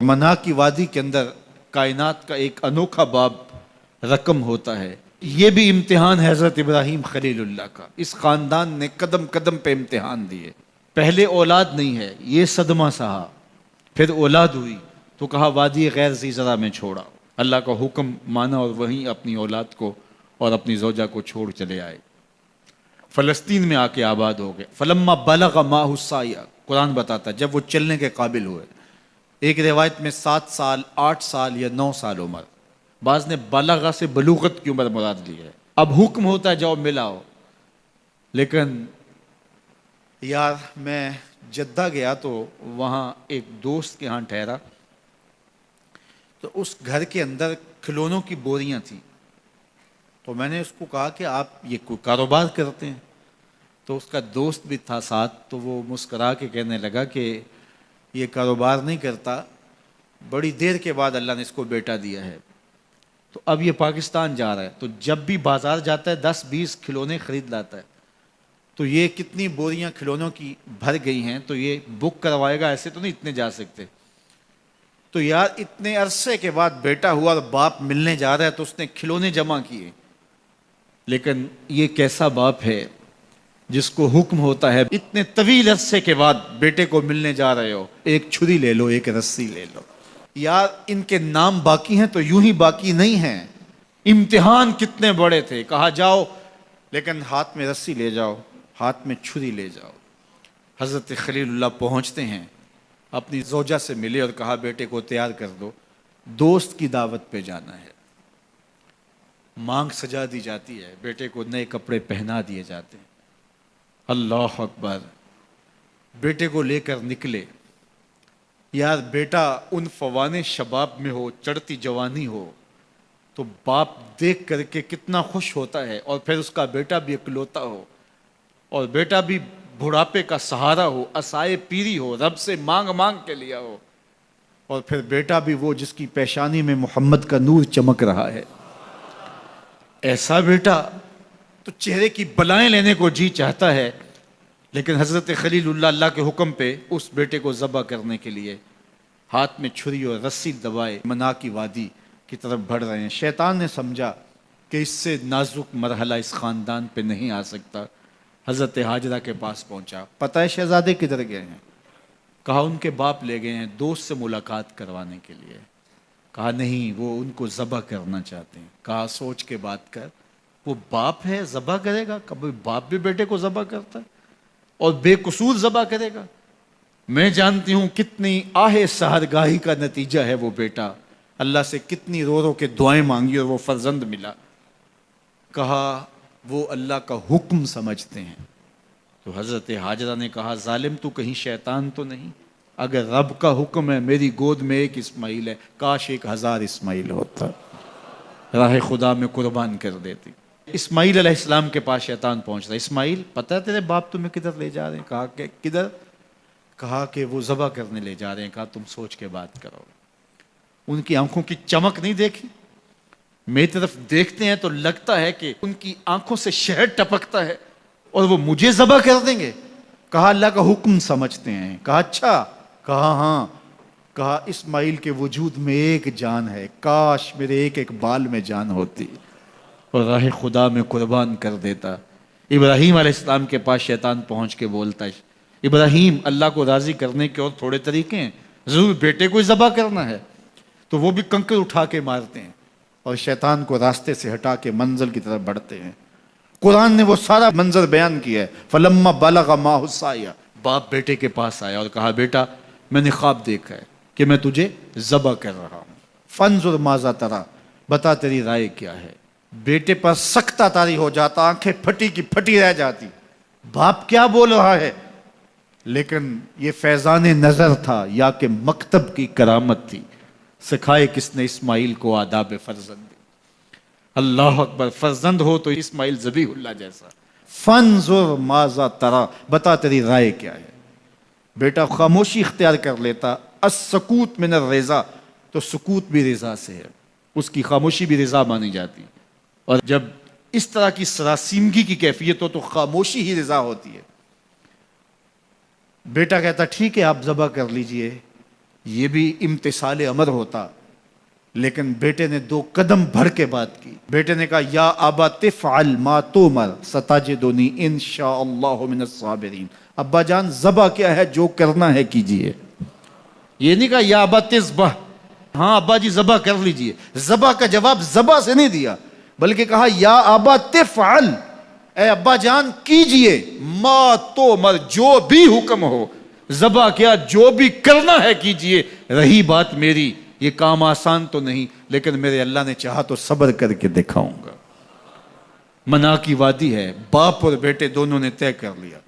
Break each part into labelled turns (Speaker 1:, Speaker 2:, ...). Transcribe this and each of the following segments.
Speaker 1: منا کی وادی کے اندر کائنات کا ایک انوکھا باب رقم ہوتا ہے۔ یہ بھی امتحان ہے حضرت ابراہیم خلیل اللہ کا۔ اس خاندان نے قدم قدم پہ امتحان دیے۔ پہلے اولاد نہیں ہے، یہ صدمہ سہا، پھر اولاد ہوئی تو کہا وادی غیر ذی زرع میں چھوڑا، اللہ کا حکم مانا اور وہیں اپنی اولاد کو اور اپنی زوجہ کو چھوڑ چلے آئے، فلسطین میں آ کے آباد ہو گئے۔ فلما بلغ معہ السعی، قرآن بتاتا ہے جب وہ چلنے کے قابل ہوئے، ایک روایت میں 7 سال 8 سال یا 9 سال عمر، بعض نے بلغہ سے بلوغت کی عمر مراد لی ہے۔ اب حکم ہوتا ہے جاؤ ملاؤ، لیکن یار میں جدہ گیا تو وہاں ایک دوست کے ہاں ٹھہرا، تو اس گھر کے اندر کھلونوں کی بوریاں تھیں، تو میں نے اس کو کہا کہ آپ یہ کوئی کاروبار کرتے ہیں؟ تو اس کا دوست بھی تھا ساتھ، تو وہ مسکرا کے کہنے لگا کہ یہ کاروبار نہیں کرتا، بڑی دیر کے بعد اللہ نے اس کو بیٹا دیا ہے، تو اب یہ پاکستان جا رہا ہے، تو جب بھی بازار جاتا ہے 10-20 کھلونے خرید لاتا ہے، تو یہ کتنی بوریاں کھلونوں کی بھر گئی ہیں، تو یہ بک کروائے گا، ایسے تو نہیں اتنے جا سکتے۔ تو یار اتنے عرصے کے بعد بیٹا ہوا اور باپ ملنے جا رہا ہے، تو اس نے کھلونے جمع کیے۔ لیکن یہ کیسا باپ ہے جس کو حکم ہوتا ہے اتنے طویل عرصے کے بعد بیٹے کو ملنے جا رہے ہو، ایک چھری لے لو، ایک رسی لے لو۔ یار ان کے نام باقی ہیں تو یوں ہی باقی نہیں ہیں، امتحان کتنے بڑے تھے۔ کہا جاؤ، لیکن ہاتھ میں رسی لے جاؤ، ہاتھ میں چھری لے جاؤ۔ حضرت خلیل اللہ پہنچتے ہیں، اپنی زوجہ سے ملے اور کہا بیٹے کو تیار کر دو، دوست کی دعوت پہ جانا ہے۔ مانگ سجا دی جاتی ہے، بیٹے کو نئے کپڑے پہنا دیے جاتے ہیں۔ اللہ اکبر، بیٹے کو لے کر نکلے۔ یار بیٹا ان فوان شباب میں ہو، چڑھتی جوانی ہو، تو باپ دیکھ کر کے کتنا خوش ہوتا ہے، اور پھر اس کا بیٹا بھی اکلوتا ہو، اور بیٹا بھی بڑھاپے کا سہارا ہو، عصائے پیری ہو، رب سے مانگ مانگ کے لیا ہو، اور پھر بیٹا بھی وہ جس کی پیشانی میں محمد کا نور چمک رہا ہے۔ ایسا بیٹا تو چہرے کی بلائیں لینے کو جی چاہتا ہے، لیکن حضرت خلیل اللہ اللہ کے حکم پہ اس بیٹے کو ذبح کرنے کے لیے ہاتھ میں چھری اور رسی دبائے منا کی وادی کی طرف بڑھ رہے ہیں۔ شیطان نے سمجھا کہ اس سے نازک مرحلہ اس خاندان پہ نہیں آ سکتا، حضرت حاجرہ کے پاس پہنچا۔ پتہ ہے شہزادے کدھر گئے ہیں؟ کہا ان کے باپ لے گئے ہیں دوست سے ملاقات کروانے کے لیے۔ کہا نہیں، وہ ان کو ذبح کرنا چاہتے ہیں۔ کہا سوچ کے بات کر، وہ باپ ہے ذبح کرے گا؟ کبھی باپ بھی بیٹے کو ذبح کرتا ہے اور بے قصور ذبح کرے گا؟ میں جانتی ہوں کتنی آہ سحرگاہی کا نتیجہ ہے وہ بیٹا، اللہ سے کتنی رو رو کے دعائیں مانگی اور وہ فرزند ملا۔ کہا وہ اللہ کا حکم سمجھتے ہیں۔ تو حضرت حاجرہ نے کہا ظالم تو کہیں شیطان تو نہیں؟ اگر رب کا حکم ہے، میری گود میں ایک اسماعیل ہے، کاش 1000 اسماعیل ہوتا، راہ خدا میں قربان کر دیتی۔ اسماعیل علیہ السلام کے پاس شیطان پہنچ رہا ہے۔ اسماعیل پتہ ہے تیرے باپ تمہیں کدھر لے جا رہے ہیں؟ کہا کہ کدھر؟ کہا کہ وہ ذبح کرنے لے جا رہے ہیں۔ کہا تم سوچ کے بات کرو۔ ان کی آنکھوں کی چمک نہیں دیکھی؟ میری طرف دیکھتے ہیں تو لگتا ہے کہ ان کی آنکھوں سے شہد ٹپکتا ہے، اور وہ مجھے ذبح کر دیں گے؟ کہا اللہ کا حکم سمجھتے ہیں۔ کہا اچھا؟ کہا ہاں۔ کہا اسماعیل کے وجود میں ایک جان ہے، کاش میرے ایک ایک بال میں جان ہوتی اور راہ خدا میں قربان کر دیتا۔ ابراہیم علیہ السلام کے پاس شیطان پہنچ کے بولتا ہے ابراہیم اللہ کو راضی کرنے کے اور تھوڑے طریقے ہیں، ضرور بیٹے کو ذبح کرنا ہے۔ تو وہ بھی کنکر اٹھا کے مارتے ہیں اور شیطان کو راستے سے ہٹا کے منزل کی طرف بڑھتے ہیں۔ قرآن نے وہ سارا منظر بیان کیا ہے۔ فلما بلغ معہ السعی، باپ بیٹے کے پاس آیا اور کہا بیٹا میں نے خواب دیکھا ہے کہ میں تجھے ذبح کر رہا ہوں، فانظر ماذا تری، بتا تیری رائے کیا ہے۔ بیٹے پر سختہ طاری ہو جاتا، آنکھیں پھٹی کی پھٹی رہ جاتی، باپ کیا بول رہا ہے؟ لیکن یہ فیضان نظر تھا یا کہ مکتب کی کرامت تھی، سکھائے کس نے اسماعیل کو آداب فرزند۔ اللہ اکبر، فرزند ہو تو اسماعیل ذبیح اللہ جیسا۔ فانظر ماذا تری، بتا تیری رائے کیا ہے۔ بیٹا خاموشی اختیار کر لیتا، السکوت من الرضا، تو سکوت بھی رضا سے ہے، اس کی خاموشی بھی رضا مانی جاتی، اور جب اس طرح کی سراسیمگی کی کیفیت ہو تو خاموشی ہی رضا ہوتی ہے۔ بیٹا کہتا ٹھیک ہے آپ ذبح کر لیجئے، یہ بھی امتثال امر ہوتا، لیکن بیٹے نے 2 قدم بڑھ کے بات کی. بیٹے نے کہا یا ابا تفعل ما تؤمر ستجدنی ان شاء اللہ من الصابرین. ابا جان ذبح کیا ہے، جو کرنا ہے کیجئے. یہ نہیں کہا یا ابا تذبح، ہاں ابا جی ذبح کر لیجئے. ذبح کا جواب ذبح سے نہیں دیا، بلکہ کہا یا ابا تفعل، اے ابا جان کیجئے، ما تؤمر جو بھی حکم ہو. ذبح کیا، جو بھی کرنا ہے کیجئے. رہی بات میری، یہ کام آسان تو نہیں، لیکن میرے اللہ نے چاہا تو صبر کر کے دکھاؤں گا. منا کی وادی ہے، باپ اور بیٹے دونوں نے طے کر لیا.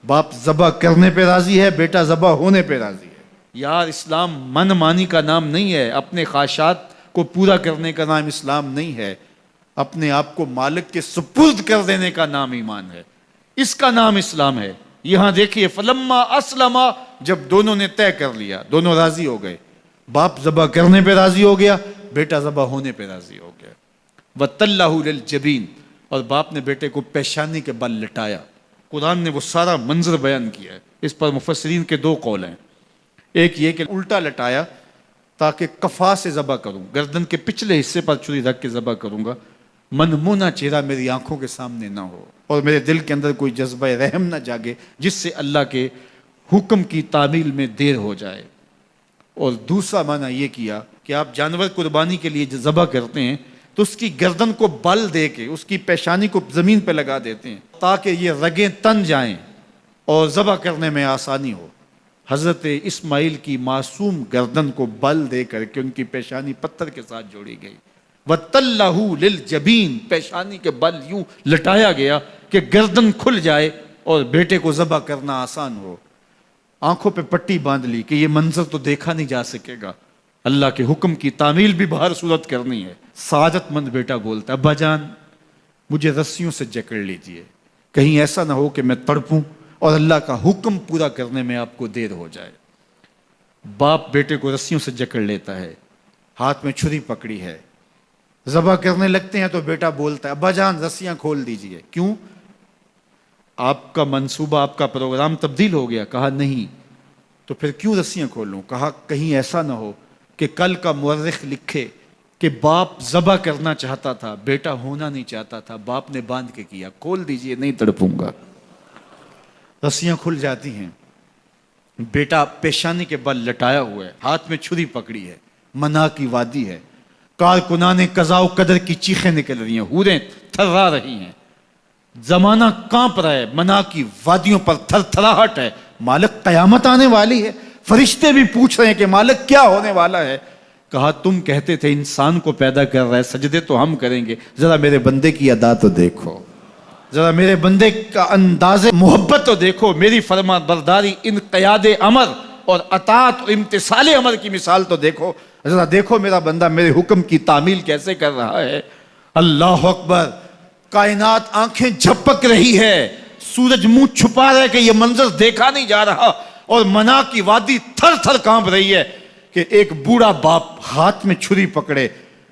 Speaker 1: باپ ذبح کرنے پہ راضی ہے، بیٹا ذبح ہونے پہ راضی ہے. یار اسلام من مانی کا نام نہیں ہے، اپنے خواہشات کو پورا کرنے کا نام اسلام نہیں ہے، اپنے آپ کو مالک کے سپرد کر دینے کا نام ایمان ہے. اس کا نام اسلام ہے. یہاں دیکھیے فلما اسلما، جب دونوں نے طے کر لیا، دونوں راضی ہو گئے. باپ ذبح کرنے پہ راضی ہو گیا، بیٹا ذبح ہونے پہ راضی ہو گیا. وَتَلَّهُ لِلْجَبِينِ، اور باپ نے بیٹے کو پیشانی کے بل لٹایا. قرآن نے وہ سارا منظر بیان کیا ہے. اس پر مفسرین کے 2 قول ہیں. ایک یہ کہ الٹا لٹایا تاکہ کفا سے ذبح کروں، گردن کے پچھلے حصے پر چھری رکھ کے ذبح کروں گا، منمونہ چہرہ میری آنکھوں کے سامنے نہ ہو اور میرے دل کے اندر کوئی جذبہ رحم نہ جاگے جس سے اللہ کے حکم کی تعمیل میں دیر ہو جائے. اور دوسرا معنی یہ کیا کہ آپ جانور قربانی کے لیے ذبح کرتے ہیں تو اس کی گردن کو بل دے کے اس کی پیشانی کو زمین پہ لگا دیتے ہیں تاکہ یہ رگیں تن جائیں اور ذبح کرنے میں آسانی ہو. حضرت اسماعیل کی معصوم گردن کو بل دے کر کے ان کی پیشانی پتھر کے ساتھ جوڑی گئی. وَتَلَّهُ لِلْجَبِينِ، پیشانی کے بل یوں لٹایا گیا کہ گردن کھل جائے اور بیٹے کو ذبح کرنا آسان ہو. آنکھوں پہ پٹی باندھ لی کہ یہ منظر تو دیکھا نہیں جا سکے گا، اللہ کے حکم کی تعمیل بھی باہر صورت کرنی ہے. سعادت مند بیٹا بولتا ابا جان مجھے رسیوں سے جکڑ لیجئے، کہیں ایسا نہ ہو کہ میں تڑپوں اور اللہ کا حکم پورا کرنے میں آپ کو دیر ہو جائے. باپ بیٹے کو رسیوں سے جکڑ لیتا ہے، ہاتھ میں چھری پکڑی ہے، ذبح کرنے لگتے ہیں تو بیٹا بولتا ہے ابا جان رسیاں کھول دیجئے. کیوں؟ آپ کا منصوبہ، آپ کا پروگرام تبدیل ہو گیا. کہا نہیں. تو پھر کیوں رسیاں کھولوں؟ کہا کہیں ایسا نہ ہو کہ کل کا مورخ لکھے کہ باپ ذبح کرنا چاہتا تھا، بیٹا ہونا نہیں چاہتا تھا، باپ نے باندھ کے کیا. کھول دیجئے، نہیں تڑپوں گا. رسیاں کھل جاتی ہیں. بیٹا پیشانی کے بل لٹایا ہوا ہے، ہاتھ میں چھری پکڑی ہے، منا کی وادی ہے، کارکنان قضاء و قدر کی چیخیں نکل رہی ہیں، حوریں تھرا رہی ہیں، زمانہ کانپ رہا ہے، منا کی وادیوں پر تھر تھراہٹ ہے. مالک قیامت آنے والی ہے. فرشتے بھی پوچھ رہے ہیں کہ مالک کیا ہونے والا ہے. کہا تم کہتے تھے انسان کو پیدا کر رہا ہے، سجدے تو ہم کریں گے، ذرا میرے بندے کی ادا تو دیکھو، ذرا میرے بندے کا انداز محبت تو دیکھو، میری فرما برداری، انقیاد امر اور اطاعت اور امتثال امر کی مثال تو دیکھو، ذرا دیکھو میرا بندہ میرے حکم کی تعمیل کیسے کر رہا ہے. اللہ اکبر. کائنات آنکھیں جھپک رہی ہے، سورج منہ چھپا رہا ہے کہ یہ منظر دیکھا نہیں جا رہا، اور منا کی وادی تھر تھر کانپ رہی ہے کہ ایک بوڑھا باپ ہاتھ میں چھری پکڑے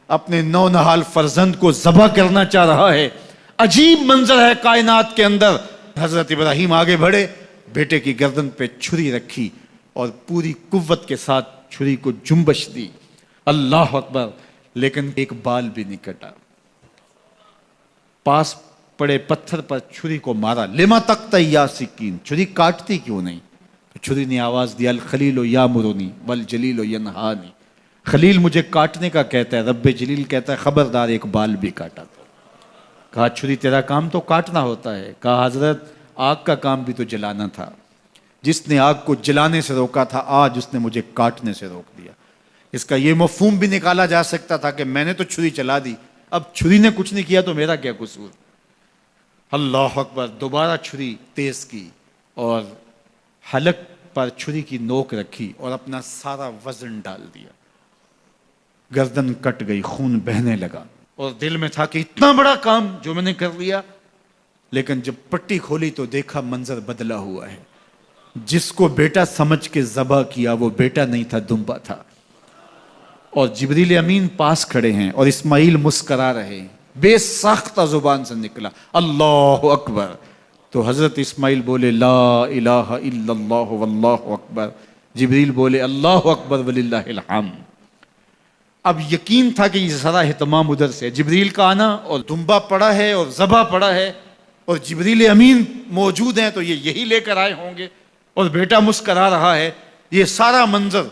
Speaker 1: اپنے نونہال فرزند کو ذبح کرنا چاہ رہا ہے. عجیب منظر ہے کائنات کے اندر. حضرت ابراہیم آگے بڑھے، بیٹے کی گردن پہ چھری رکھی اور پوری قوت کے ساتھ چھری کو جنبش دی. اللہ اکبر. لیکن ایک بال بھی نہیں کٹا. پاس پڑے پتھر پر چھری کو مارا. لما تقطع یا سکین، چھری کاٹتی کیوں نہیں؟ تو چھری نے آواز دیا الخلیل یامرنی والجلیل ینہانی، خلیل مجھے کاٹنے کا کہتا ہے، رب جلیل کہتا ہے خبردار ایک بال بھی کاٹا. تو کہا چھری تیرا کام تو کاٹنا ہوتا ہے. کہا حضرت آگ کا کام بھی تو جلانا تھا، جس نے آگ کو جلانے سے روکا تھا آج اس نے مجھے کاٹنے سے روک دیا. اس کا یہ مفہوم بھی نکالا جا سکتا تھا کہ میں نے تو چھری چلا دی، اب چھری نے کچھ نہیں کیا تو میرا کیا قصور. اللہ اکبر. دوبارہ چھری تیز کی اور حلق پر چھری کی نوک رکھی اور اپنا سارا وزن ڈال دیا. گردن کٹ گئی، خون بہنے لگا اور دل میں تھا کہ اتنا بڑا کام جو میں نے کر لیا. لیکن جب پٹی کھولی تو دیکھا منظر بدلا ہوا ہے. جس کو بیٹا سمجھ کے ذبح کیا وہ بیٹا نہیں تھا، دمبا تھا. اور جبریل امین پاس کھڑے ہیں اور اسماعیل مسکرا رہے ہیں. بے ساختہ زبان سے نکلا اللہ اکبر. تو حضرت اسماعیل بولے لا الہ الا اللہ واللہ اکبر. جبریل بولے اللہ اکبر وللہ الحمد۔ اب یقین تھا کہ یہ سارا اہتمام ادھر سے، جبریل کا آنا اور دمبا پڑا ہے اور ذبح پڑا ہے اور جبریل امین موجود ہیں تو یہ یہی لے کر آئے ہوں گے، اور بیٹا مسکرا رہا ہے۔ یہ سارا منظر،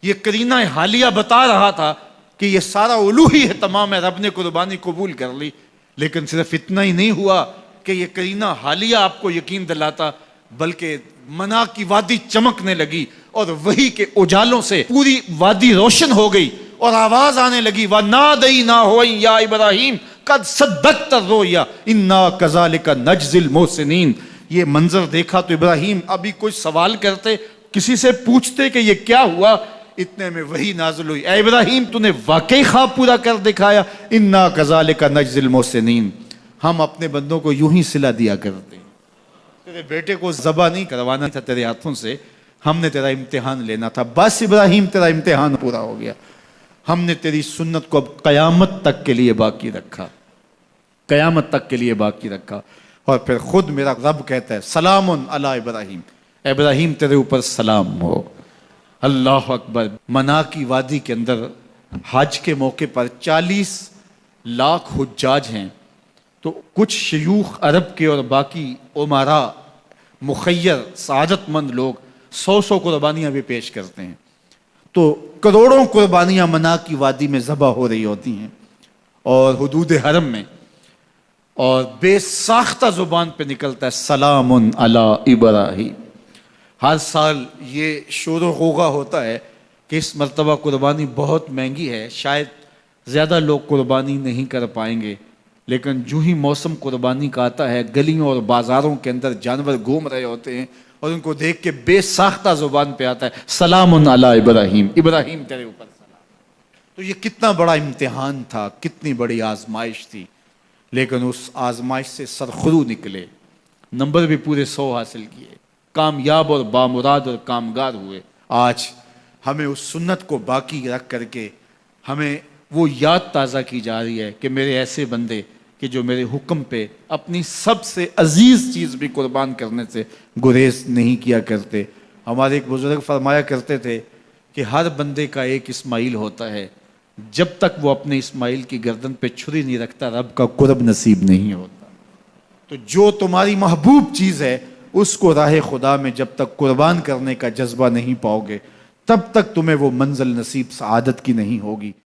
Speaker 1: یہ قرینہ حالیہ بتا رہا تھا کہ یہ سارا الوہی اہتمام ہے، رب نے قربانی قبول کر لی۔ لیکن صرف اتنا ہی نہیں ہوا کہ یہ قرینہ حالیہ آپ کو یقین دلاتا، بلکہ منا کی وادی چمکنے لگی اور وہی کے اجالوں سے پوری وادی روشن ہو گئی، اور آواز آنے لگی وَنَادَيْنَاهُ يَا إِبْرَاهِيمُ قَدْ صَدَّقْتَ الرُّؤْيَا إِنَّا كَذَلِكَ نَجْزِي الْمُحْسِنِينَ۔ یہ منظر دیکھا تو ابراہیم ابھی کوئی سوال کرتے، کسی سے پوچھتے کہ یہ کیا ہوا، اتنے میں وہی نازل ہوئی، اے ابراہیم تو نے واقعی خواب پورا کر دکھایا، اِنَّا كَذَلِكَ نَجْزِي الْمُحْسِنِينَ، ہم اپنے بندوں کو یوں ہی صلہ دیا کرتے ہیں۔ تیرے بیٹے کو ذبح نہیں کروانا تھا تیرے ہاتھوں سے، ہم نے تیرا امتحان لینا تھا، بس ابراہیم تیرا امتحان پورا ہو گیا، ہم نے تیری سنت کو اب قیامت تک کے لیے باقی رکھا، قیامت تک کے لیے باقی رکھا۔ اور پھر خود میرا رب کہتا ہے سلام علی ابراہیم، ابراہیم تیرے اوپر سلام ہو۔ اللہ اکبر۔ منا کی وادی کے اندر حج کے موقع پر 40 لاکھ حجاج ہیں، تو کچھ شیوخ عرب کے اور باقی عمراء مخیر سعادت مند لوگ 100 قربانیاں بھی پیش کرتے ہیں، تو کروڑوں قربانیاں منا کی وادی میں ذبح ہو رہی ہوتی ہیں اور حدود حرم میں، اور بے ساختہ زبان پہ نکلتا ہے سلام علی ابراہیم۔ ہر سال یہ شور و غوغا ہوتا ہے کہ اس مرتبہ قربانی بہت مہنگی ہے، شاید زیادہ لوگ قربانی نہیں کر پائیں گے، لیکن جو ہی موسم قربانی کا آتا ہے گلیوں اور بازاروں کے اندر جانور گھوم رہے ہوتے ہیں اور ان کو دیکھ کے بے ساختہ زبان پہ آتا ہے سلام علی ابراہیم، ابراہیم تیرے اوپر سلام۔ تو یہ کتنا بڑا امتحان تھا، کتنی بڑی آزمائش تھی، لیکن اس آزمائش سے سرخرو نکلے، نمبر بھی پورے 100 حاصل کیے، کامیاب اور بامراد اور کامگار ہوئے۔ آج ہمیں اس سنت کو باقی رکھ کر کے ہمیں وہ یاد تازہ کی جا رہی ہے کہ میرے ایسے بندے کہ جو میرے حکم پہ اپنی سب سے عزیز چیز بھی قربان کرنے سے گریز نہیں کیا کرتے۔ ہمارے ایک بزرگ فرمایا کرتے تھے کہ ہر بندے کا ایک اسماعیل ہوتا ہے، جب تک وہ اپنے اسماعیل کی گردن پہ چھری نہیں رکھتا رب کا قرب نصیب نہیں ہوتا۔ تو جو تمہاری محبوب چیز ہے اس کو راہ خدا میں جب تک قربان کرنے کا جذبہ نہیں پاؤ گے، تب تک تمہیں وہ منزل نصیب سعادت کی نہیں ہوگی۔